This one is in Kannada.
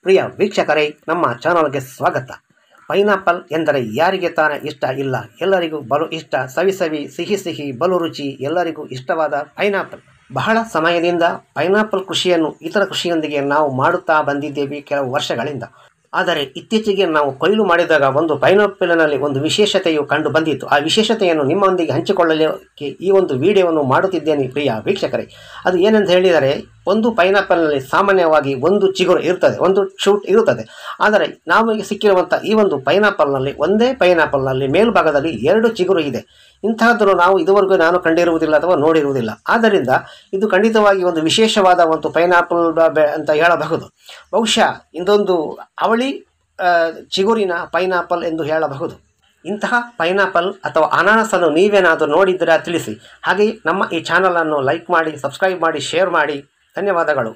ಪ್ರಿಯ ವೀಕ್ಷಕರೇ, ನಮ್ಮ ಚಾನಲ್ಗೆ ಸ್ವಾಗತ. ಪೈನಾಪಲ್ ಎಂದರೆ ಯಾರಿಗೆ ತಾನೇ ಇಷ್ಟ ಇಲ್ಲ, ಎಲ್ಲರಿಗೂ ಬಲು ಇಷ್ಟ. ಸವಿ ಸವಿ, ಸಿಹಿ ಸಿಹಿ, ಬಲು ರುಚಿ, ಎಲ್ಲರಿಗೂ ಇಷ್ಟವಾದ ಪೈನಾಪಲ್. ಬಹಳ ಸಮಯದಿಂದ ಪೈನಾಪಲ್ ಕೃಷಿಯನ್ನು ಇತರ ಕೃಷಿಯೊಂದಿಗೆ ನಾವು ಮಾಡುತ್ತಾ ಬಂದಿದ್ದೇವೆ ಕೆಲವು ವರ್ಷಗಳಿಂದ. ಆದರೆ ಇತ್ತೀಚೆಗೆ ನಾವು ಕೊಯ್ಲು ಮಾಡಿದಾಗ ಒಂದು ಪೈನಾಪಲಿನಲ್ಲಿ ಒಂದು ವಿಶೇಷತೆಯು ಕಂಡು ಬಂದಿತ್ತು. ಆ ವಿಶೇಷತೆಯನ್ನು ನಿಮ್ಮೊಂದಿಗೆ ಹಂಚಿಕೊಳ್ಳಲಿಕ್ಕೆ ಈ ಒಂದು ವಿಡಿಯೋವನ್ನು ಮಾಡುತ್ತಿದ್ದೇನೆ ಪ್ರಿಯ ವೀಕ್ಷಕರೇ. ಅದು ಏನೆಂದು ಹೇಳಿದರೆ, ಒಂದು ಪೈನಾಪಲ್ನಲ್ಲಿ ಸಾಮಾನ್ಯವಾಗಿ ಒಂದು ಚಿಗುರು ಇರುತ್ತದೆ, ಒಂದು ಶೂಟ್ ಇರುತ್ತದೆ. ಆದರೆ ನಮಗೆ ಸಿಕ್ಕಿರುವಂಥ ಈ ಒಂದು ಪೈನಾಪಲ್ನಲ್ಲಿ, ಒಂದೇ ಪೈನಾಪಲ್ನಲ್ಲಿ ಮೇಲ್ಭಾಗದಲ್ಲಿ 2 ಚಿಗುರು ಇದೆ. ಇಂತಹದ್ದನ್ನು ನಾವು ಇದುವರೆಗೂ ನಾನು ಕಂಡಿರುವುದಿಲ್ಲ ಅಥವಾ ನೋಡಿರುವುದಿಲ್ಲ. ಆದ್ದರಿಂದ ಇದು ಖಂಡಿತವಾಗಿ ಒಂದು ವಿಶೇಷವಾದ ಒಂದು ಪೈನಾಪಲ್ ಅಂತ ಹೇಳಬಹುದು. ಬಹುಶಃ ಇದೊಂದು ಅವಳಿ ಚಿಗುರಿನ ಪೈನಾಪಲ್ ಎಂದು ಹೇಳಬಹುದು. ಇಂತಹ ಪೈನಾಪಲ್ ಅಥವಾ ಅನಾನಸನ್ನು ನೀವೇನಾದರೂ ನೋಡಿದ್ದೀರಾ ತಿಳಿಸಿ. ಹಾಗೆಯೇ ನಮ್ಮ ಈ ಚಾನಲನ್ನು ಲೈಕ್ ಮಾಡಿ, ಸಬ್ಸ್ಕ್ರೈಬ್ ಮಾಡಿ, ಶೇರ್ ಮಾಡಿ. ಧನ್ಯವಾದಗಳು.